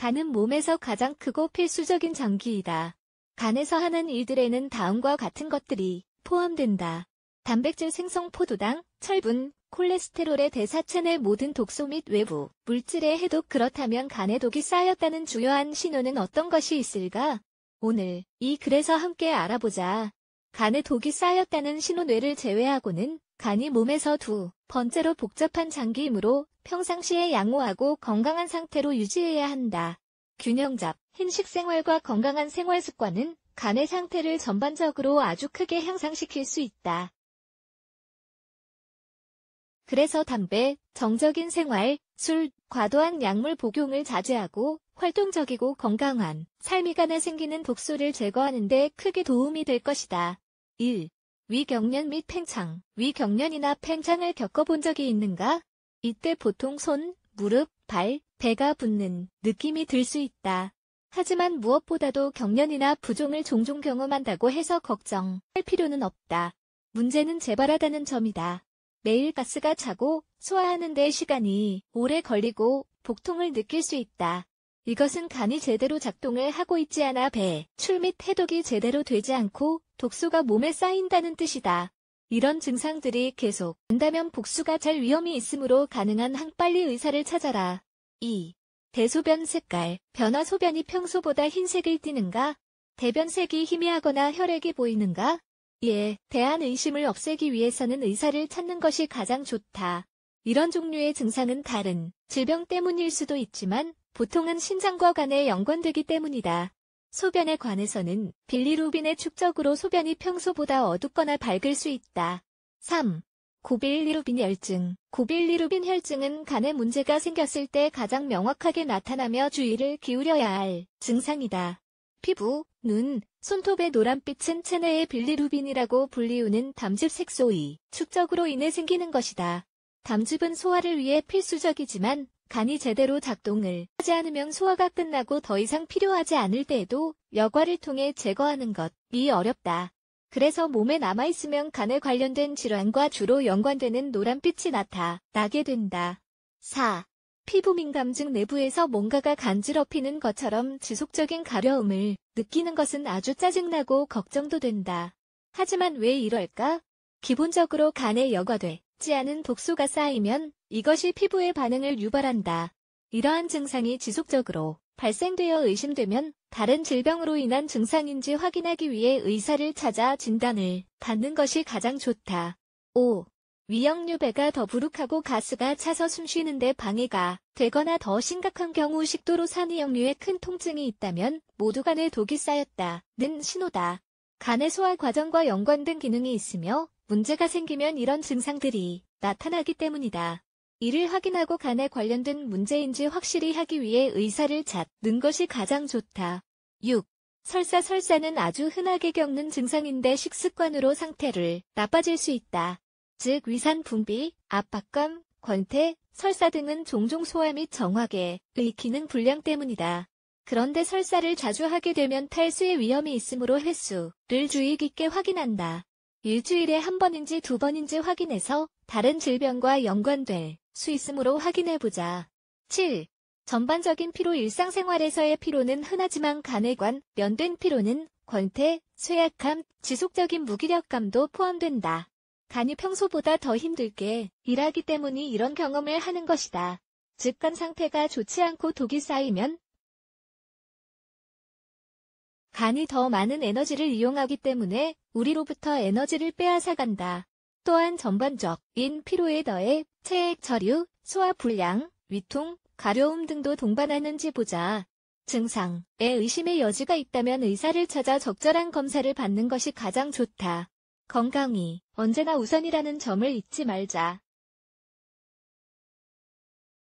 간은 몸에서 가장 크고 필수적인 장기이다. 간에서 하는 일들에는 다음과 같은 것들이 포함된다. 단백질 생성 포도당, 철분, 콜레스테롤의 대사체 내 모든 독소 및 외부 물질의 해독. 그렇다면 간에 독이 쌓였다는 주요한 신호는 어떤 것이 있을까? 오늘 이 글에서 함께 알아보자. 간에 독이 쌓였다는 신호. 뇌를 제외하고는 간이 몸에서 두 번째로 복잡한 장기이므로 평상시에 양호하고 건강한 상태로 유지해야 한다. 균형잡, 흰식 생활과 건강한 생활 습관은 간의 상태를 전반적으로 아주 크게 향상시킬 수 있다. 그래서 담배, 정적인 생활, 술, 과도한 약물 복용을 자제하고 활동적이고 건강한 삶이 간에 생기는 독소를 제거하는 데 크게 도움이 될 것이다. 1. 위경련 및 팽창. 위경련이나 팽창을 겪어본 적이 있는가? 이때 보통 손, 무릎, 발, 배가 붓는 느낌이 들 수 있다. 하지만 무엇보다도 경련이나 부종을 종종 경험한다고 해서 걱정할 필요는 없다. 문제는 재발하다는 점이다. 매일 가스가 차고 소화하는 데 시간이 오래 걸리고 복통을 느낄 수 있다. 이것은 간이 제대로 작동을 하고 있지 않아 배, 출 및 해독이 제대로 되지 않고 독소가 몸에 쌓인다는 뜻이다. 이런 증상들이 계속 된다면 복수가 잘 위험이 있으므로 가능한 한 빨리 의사를 찾아라. 2. 대소변 색깔, 변화. 소변이 평소보다 흰색을 띠는가? 대변색이 희미하거나 혈액이 보이는가? 이에 대한 의심을 없애기 위해서는 의사를 찾는 것이 가장 좋다. 이런 종류의 증상은 다른 질병 때문일 수도 있지만 보통은 신장과 간에 연관되기 때문이다. 소변에 관해서는 빌리루빈의 축적으로 소변이 평소보다 어둡거나 밝을 수 있다. 3. 고빌리루빈 혈증. 고빌리루빈 혈증은 간에 문제가 생겼을 때 가장 명확하게 나타나며 주의를 기울여야 할 증상이다. 피부, 눈, 손톱의 노란빛은 체내의 빌리루빈이라고 불리우는 담즙 색소의 축적으로 인해 생기는 것이다. 담즙은 소화를 위해 필수적이지만 간이 제대로 작동을 하지 않으면 소화가 끝나고 더 이상 필요하지 않을 때에도 여과를 통해 제거하는 것이 어렵다. 그래서 몸에 남아있으면 간에 관련된 질환과 주로 연관되는 노란빛이 나타나게 된다. 4. 피부 민감증. 내부에서 뭔가가 간지럽히는 것처럼 지속적인 가려움을 느끼는 것은 아주 짜증나고 걱정도 된다. 하지만 왜 이럴까? 기본적으로 간에 여과되지 않은 독소가 쌓이면 이것이 피부의 반응을 유발한다. 이러한 증상이 지속적으로 발생되어 의심되면 다른 질병으로 인한 증상인지 확인하기 위해 의사를 찾아 진단을 받는 것이 가장 좋다. 5. 위역류. 배가 더부룩하고 가스가 차서 숨쉬는데 방해가 되거나 더 심각한 경우 식도로 산이역류에 큰 통증이 있다면 모두 간에 독이 쌓였다는 신호다. 간의 소화 과정과 연관된 기능이 있으며 문제가 생기면 이런 증상들이 나타나기 때문이다. 이를 확인하고 간에 관련된 문제인지 확실히 하기 위해 의사를 찾는 것이 가장 좋다. 6. 설사. 설사는 아주 흔하게 겪는 증상인데 식습관으로 상태를 나빠질 수 있다. 즉 위산 분비, 압박감, 권태, 설사 등은 종종 소화 및 정화계의 기능 불량 때문이다. 그런데 설사를 자주 하게 되면 탈수의 위험이 있으므로 횟수를 주의 깊게 확인한다. 일주일에 한 번인지 두 번인지 확인해서 다른 질병과 연관될 수 있으므로 확인해보자. 7. 전반적인 피로. 일상생활에서의 피로는 흔하지만 간에 관련된 피로는 권태, 쇠약함, 지속적인 무기력감도 포함된다. 간이 평소보다 더 힘들게 일하기 때문이 이런 경험을 하는 것이다. 즉 간 상태가 좋지 않고 독이 쌓이면 간이 더 많은 에너지를 이용하기 때문에 우리로부터 에너지를 빼앗아간다. 또한 전반적인 피로에 더해 체액 저류, 소화 불량, 위통, 가려움 등도 동반하는지 보자. 증상에 의심의 여지가 있다면 의사를 찾아 적절한 검사를 받는 것이 가장 좋다. 건강이 언제나 우선이라는 점을 잊지 말자.